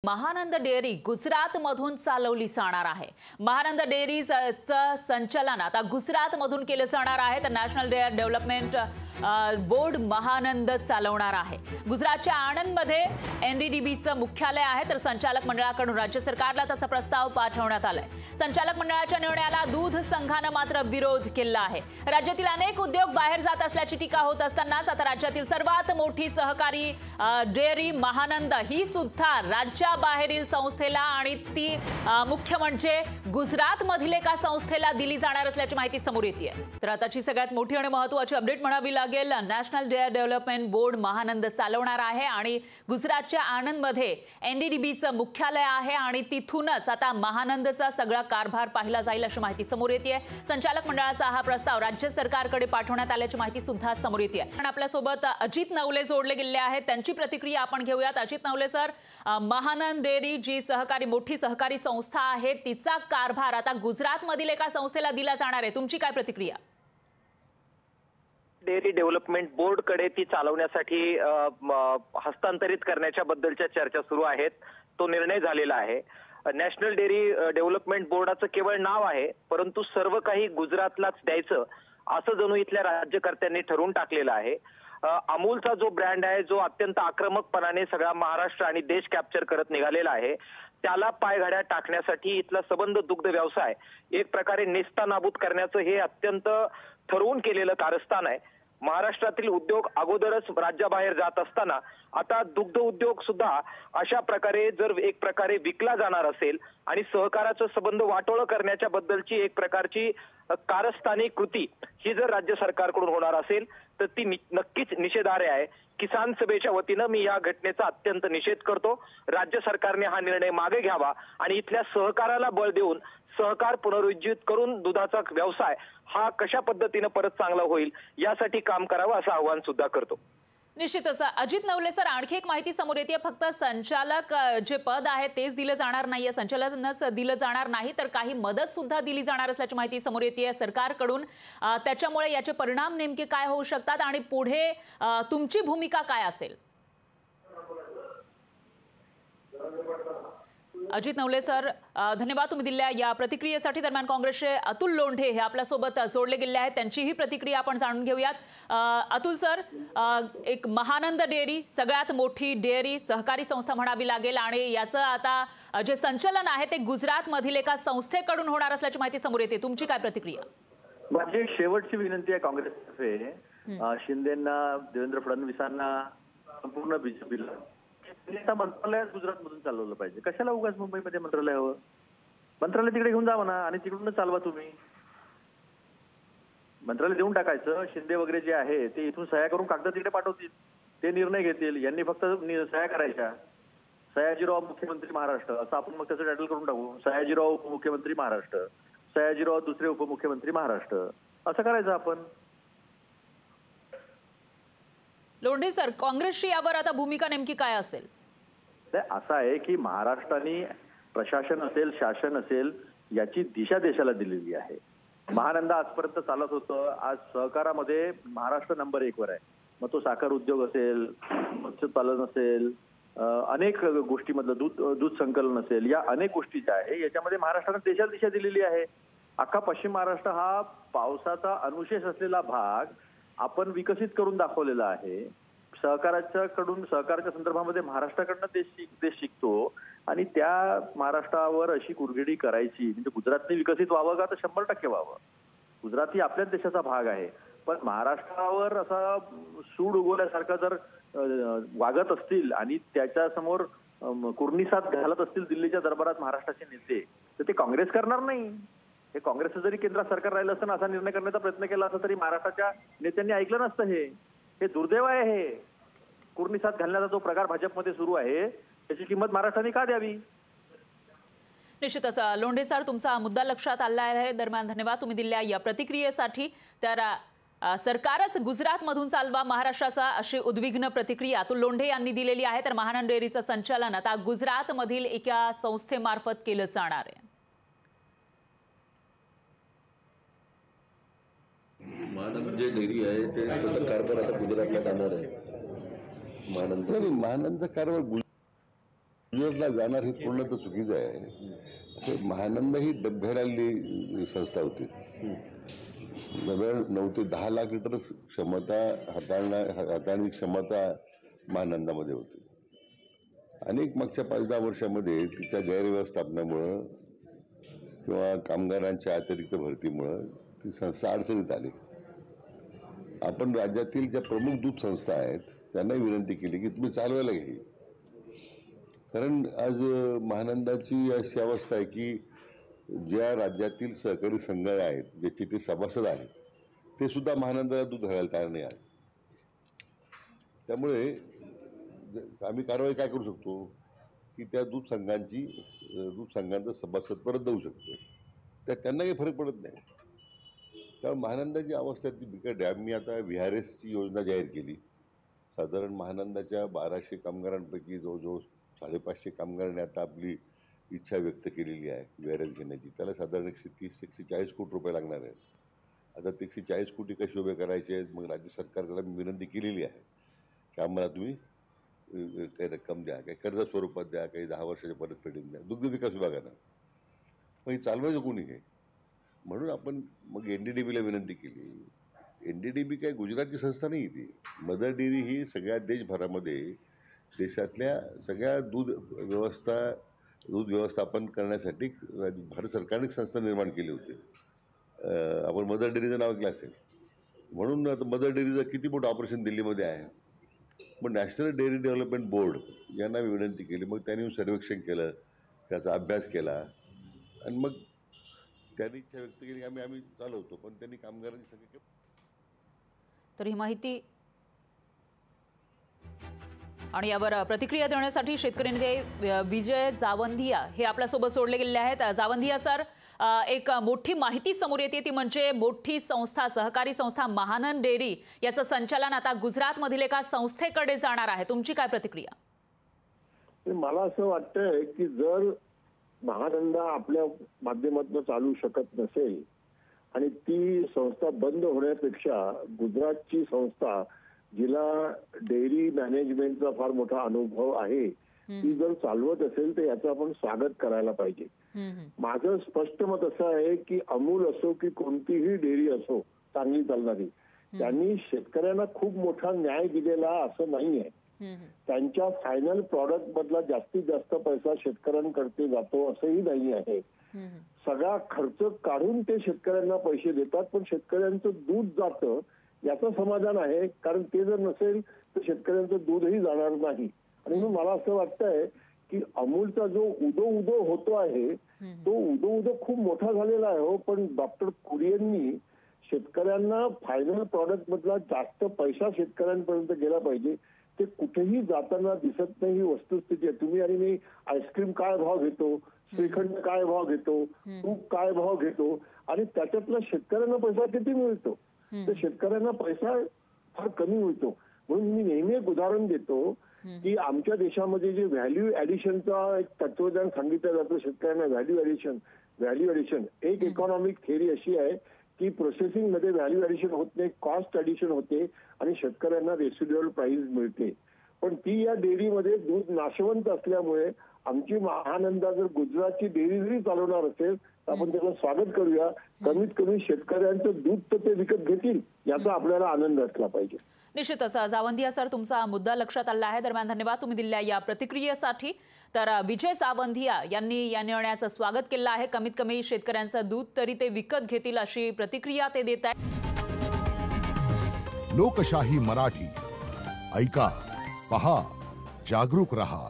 Mahanand dairy Gujarat मधून चालवली जाणार आहे। महानंद डेअरीचं संचालन आता गुजरात मधून केलं जाणार आहे। तर national dairy development board Mahanand चालवणार आहे। गुजरातच्या आणंदमध्ये एनडीडीबीचं मुख्यालय आहे। तर संचालक मंडळाकडून राज्य सरकारला तसा प्रस्ताव पाठवण्यात आलाय। संचालक मंडळाच्या निर्णयाला दूध संघानं मात्र विरोध केला आहे। राज्यातील अनेक उद्योग बाहेर जात असल्याची टीका होत असतानाच आता राज्यातील सर्वात मोठी सहकारी डेअरी महानंद ही सुद्धा राज्याबाहेरील संस्थेला आणि ती मुख्य म्हणजे गुजरात मधील एका संस्थेला दिली जाणार असल्याची माहिती समोर येते। तर आताची सगळ्यात मोठी आणि महत्त्वाची अपडेट म्हणावी लागेल, national dairy development board Mahanand चालवणार आहे आणि गुजरातच्या आणंदमध्ये एनडीडीबीचं मुख्यालय आहे आणि तिथूनच आता महानंदचा सगळा कारभार पाहिला जाईल अशी माहिती समोर येते। संचालक मंडळाचा हा प्रस्ताव राज्य सरकारकडे पाठवण्यात आल्याची माहिती सुद्धा समोर येते। आणि आपल्या सोबत अजित नवले जोडले गेले आहेत, त्यांची प्रतिक्रिया आपण घेऊयात। अजित नवले सर, महानंद डेअरी जी मोठी सहकारी संस्था आहे तिचा कारभार आता गुजरात मधील एका संस्थेला दिला जाणार आहे, तुमची काय प्रतिक्रिया? डेअरी डेव्हलपमेंट बोर्ड कडे ती चालवण्यासाठी हस्तांतरित करण्याच्या बद्दलच्या चर्चा सुरू आहेत। तो निर्णय झालेला आहे। नॅशनल डेअरी डेव्हलपमेंट बोर्डाचं केवळ नाव आहे, परंतु सर्व काही गुजरातलाच द्यायचं असं जणू इथल्या राज्यकर्त्यांनी ठरवून टाकलेलं आहे। अमूलचा जो ब्रँड आहे, जो अत्यंत आक्रमकपणाने सगळा महाराष्ट्र आणि देश कॅप्चर करत निघालेला आहे, त्याला पायघड्या टाकण्यासाठी इथला सबंध दुग्ध व्यवसाय एक प्रकारे नेस्तानाबूत करण्याचं हे अत्यंत ठरवून केलेलं कारस्थान आहे। महाराष्ट्रातील उद्योग अगोदरच राज्याबाहेर जात असताना आता दुग्ध उद्योग सुद्धा अशा प्रकारे जर एक प्रकारे विकला जाणार असेल आणि सहकाराचं संबंध वाटोळं करण्याच्या बद्दलची एक प्रकारची कारस्थानी कृती ही जर राज्य सरकारकडून होणार असेल तर ती नक्कीच निषेधार्ह आहे। किसान सभेच्या वतीनं मी या घटनेचा अत्यंत निषेध करतो। राज्य सरकारने हा निर्णय मागे घ्यावा आणि इथल्या सहकाराला बळ देऊन सहकार पुनरुज्जीवित करून दुधाचा व्यवसाय हा कशा पद्धतीने परत चांगला होईल यासाठी काम करावं असं आवाहन सुद्धा करतो। निश्चितच अजित नवले सर, आणखी एक माहिती समोर येते, फक्त संचालक जे पद आहे तेच दिलं जाणार नाहीये, संचालनच दिलं जाणार नाही तर काही मदत सुद्धा दिली जाणार असल्याची माहिती समोर येते सरकारकडून। त्याच्यामुळे याचे परिणाम नेमके काय होऊ शकतात आणि पुढे तुमची भूमिका काय असेल? अजित नवले सर, धन्यवाद तुम्ही दिलेल्या या प्रतिक्रियेसाठी। दरम्यान काँग्रेसचे अतुल लोंढे हे आपल्यासोबत जोडले गेले आहेत, त्यांचीही प्रतिक्रिया आपण जाणून घेऊयात। अतुल सर, एक महानंद डेअरी सगळ्यात मोठी डेअरी सहकारी संस्था म्हणावी लागेल आणि याचं आता जे संचालन आहे ते गुजरात मधील एका संस्थेकडून होणार असल्याची माहिती समोर येते, तुमची काय प्रतिक्रिया? माझी शेवटची विनंती आहे काँग्रेसतर्फे शिंदेंना, देवेंद्र फडणवीसांना, संपूर्ण बीजेपीला मंत्रालयात गुजरात मधून चालवलं पाहिजे। कशाला उगाच मुंबईमध्ये मंत्रालय हवं? मंत्रालय तिकडे घेऊन जावं ना आणि तिकडूनच चालवा तुम्ही। मंत्रालय देऊन टाकायचं, शिंदे वगैरे जे आहे ते इथून सह्या करून कागद तिकडे पाठवतील, ते निर्णय घेतील, यांनी फक्त सह्या करायच्या। सयाजीराव मुख्यमंत्री महाराष्ट्र असं आपण मग त्याचं टायटल करून टाकू, सयाजीराव उपमुख्यमंत्री महाराष्ट्र, सयाजीराव दुसरे उपमुख्यमंत्री महाराष्ट्र असं करायचं आपण। लोंढे सर, काँग्रेसची यावर आता भूमिका नेमकी काय असेल? असं आहे की महाराष्ट्राने प्रशासन असेल, शासन असेल, याची दिशा देशाला दिलेली आहे। महानंद आजपर्यंत चालत होतं, आज सहकारामध्ये महाराष्ट्र नंबर 1 वर आहे। मग तो साखर उद्योग असेल, मत्स्यपालन असेल, अनेक गोष्टीमधलं दूध संकलन असेल, या अनेक गोष्टी ज्या आहे याच्यामध्ये महाराष्ट्राने देशाला दिशा दिलेली आहे। अख्खा पश्चिम महाराष्ट्र हा पावसाचा अनुशेष असलेला भाग आपण विकसित करून दाखवलेला आहे। सहकाराच्या संदर्भामध्ये महाराष्ट्राकडनं देश शिकतो आणि त्या महाराष्ट्रावर अशी कुरघेडी करायची म्हणजे गुजरातने विकसित व्हावं का? तर 100% व्हावं। गुजरात ही आपल्याच देशाचा भाग आहे, पण महाराष्ट्रावर असा सूड उगवल्यासारखं जर वागत असतील आणि त्याच्या समोर कुर्निसात घालत असतील दिल्लीच्या दरबारात महाराष्ट्राचे नेते, तर ते काँग्रेस करणार नाही। हे काँग्रेसचं जरी केंद्रात सरकार राहिलं असतं, असा निर्णय करण्याचा प्रयत्न केला असता तरी महाराष्ट्राच्या नेत्यांनी ऐकलं नसतं। हे दुर्दैव आहे। हे कुर्निसात घालण्याचा जो प्रकार भाजपमध्ये सुरू आहे त्याची किंमत महाराष्ट्राने का द्यावी? निश्चितच लोंढे सर, तुमचा मुद्दा लक्षात आला आहे। दरम्यान धन्यवाद तुम्ही दिलेल्या या प्रतिक्रियेसाठी। तर सरकारच गुजरात मधून चालवा महाराष्ट्राचा अशी उद्विग्न प्रतिक्रिया अतुल लोंढे यांनी दिलेली आहे। तर महानंद डेअरीचं संचालन आता गुजरात मधील एका संस्थेमार्फत केलं जाणार आहे। महानंद जे डेअरी आहे त्याचा कारभार आता गुजरातला जाणार आहे। महानंद कारभार गुजरातला जाणार हे पूर्ण तर चुकीचं आहे. असे महानंद ही डबघराली संस्था होती. साधारण 9 ते 10 लाख लिटर क्षमता हाताळण्याची क्षमता महानंदामध्ये होती. अनेक मागच्या 5-10 वर्षामध्ये तिच्या गैरव्यवस्थापनामुळं किंवा कामगारांच्या अतिरिक्त भरतीमुळं ती संस्था अडचणीत आली. आपण राज्यातील ज्या प्रमुख दूध संस्था आहेत त्यांनाही विनंती केली की तुम्ही चालवायला घे. कारण आज महानंदाची अशी अवस्था आहे की ज्या राज्यातील सहकारी संघ आहेत, ज्याचे ते सभासद आहेत, ते सुद्धा महानंदाला दूध घालायला तयार नाही आज. त्यामुळे आम्ही कारवाई काय करू शकतो की त्या दूध संघांचा सभासद परत देऊ शकतो. त्यांना काही फरक पडत नाही. त्यामुळे महानंदाची अवस्था ती बिकट आहे. आम्ही आता VRSची योजना जाहीर केली. साधारण महानंदाच्या 1200 कामगारांपैकी जवळजवळ 550 कामगारांनी आता आपली इच्छा व्यक्त केलेली आहे VRS घेण्याची. त्याला साधारण 130-140 कोटी रुपये लागणार आहेत. आता ते 140 कोटी कसे उभे करायचे आहेत, मग राज्य सरकारकडे विनंती केलेली आहे की आम्हाला तुम्ही काही रक्कम द्या, काही कर्ज स्वरूपात द्या, काही 10 वर्षाच्या परतफेडीत द्या. दुग्ध विकास विभागानं मग हे चालवायचं कोणी हे? म्हणून आपण मग NDDBला विनंती केली. NDDB काय गुजरातची संस्था नाही. ती मदर डेअरी ही सगळ्या देशभरामध्ये देशातल्या सगळ्या दूध व्यवस्थापन करण्यासाठी भारत सरकारने संस्था निर्माण केली होती. आपण मदर डेअरीचं नाव ऐकलं असेल. म्हणून आता मदर डेअरीचं किती मोठं ऑपरेशन दिल्लीमध्ये आहे. मग नॅशनल डेअरी डेव्हलपमेंट बोर्ड यांना मी विनंती केली. मग त्यांनी सर्वेक्षण केलं, त्याचा अभ्यास केला आणि मग त्यांनी इच्छा व्यक्त केली की आम्ही चालवतो. पण त्यांनी कामगारांची संख्या. तर ही माहिती आणि यावर प्रतिक्रिया देण्यासाठी शेतकरी नेते विजय जावंधिया हे आपल्यासोबत जोडले गेलेले आहेत. जावंधिया सर, एक मोठी माहिती समोर येते ती म्हणजे मोठी संस्था, सहकारी संस्था महानंद डेअरी याचं संचालन आता गुजरातमधील एका संस्थेकडे जाणार आहे. तुमची काय प्रतिक्रिया? मला असं वाटतंय की जर महानंदा आपल्या माध्यमातून चालू शकत नसेल आणि ती संस्था बंद होण्यापेक्षा गुजरातची संस्था जिला डेअरी मॅनेजमेंटचा फार मोठा अनुभव आहे ती जर चालवत असेल तर याचं आपण स्वागत करायला पाहिजे. माझं स्पष्ट मत असं आहे की अमूल असो की कोणतीही डेअरी असो चांगली चालणारी, त्यांनी शेतकऱ्यांना खूप मोठा न्याय दिलेला असं नाहीये. त्यांच्या फायनल प्रॉडक्ट मधला जास्तीत जास्त पैसा शेतकऱ्यांकडे जातो असंही नाही आहे. सगळा खर्च काढून ते शेतकऱ्यांना पैसे देतात, पण शेतकऱ्यांचं दूध जातं याचं समाधान आहे. कारण ते जर नसेल तर शेतकऱ्यांचं दूधही जाणार नाही. आणि म्हणून मला असं वाटतंय की अमूलचा जो उदो होतो आहे तो उदो खूप मोठा झालेला आहे हो. पण डॉक्टर कुरियननी शेतकऱ्यांना फायनल प्रॉडक्ट मधला जास्त पैसा शेतकऱ्यांपर्यंत गेला पाहिजे ते कुठेही जाताना दिसत नाही. ही वस्तुस्थिती आहे. तुम्ही आणि मी आईस्क्रीम काय भाव घेतो, श्रीखंड काय भाव घेतो, तूप काय भाव घेतो आणि त्याच्यातला शेतकऱ्यांना पैसा किती मिळतो. तर शेतकऱ्यांना पैसा फार कमी मिळतो. म्हणून मी नेहमी एक उदाहरण देतो की आमच्या देशामध्ये जे व्हॅल्यू ऍडिशनचा एक तत्वज्ञान सांगितलं जातं शेतकऱ्यांना. व्हॅल्यू ऍडिशन एक इकॉनॉमिक थिअरी अशी आहे की प्रोसेसिंग मध्ये व्हॅल्यू ऍडिशन होत नाही, कॉस्ट ऍडिशन होते आणि शेतकऱ्यांना रेसिड्युअल प्राइस मिळते. पण ती या डेअरीमध्ये दूध नाशवंत असल्यामुळे आमची महानंदा जर गुजरातची डेअरी जरी चालवणार असेल तर आपण त्याचं स्वागत करूया. कमीत कमी शेतकऱ्यांचं दूध तर ते विकत घेतील याचा आपल्याला आनंद असला पाहिजे. निश्चितच जावंधिया सर, तुमचा मुद्दा लक्षात आला आहे. दरम्यान धन्यवाद तुम्ही दिलेल्या या प्रतिक्रियेसाठी. तर विजय जावंधिया यांनी या निर्णयाचं स्वागत केलं आहे. कमीत कमी शेतकऱ्यांचं दूध तरी ते विकत घेतील अशी प्रतिक्रिया ते देत आहेत. लोकशाही मराठी ऐका, पहा, जागरूक रहा.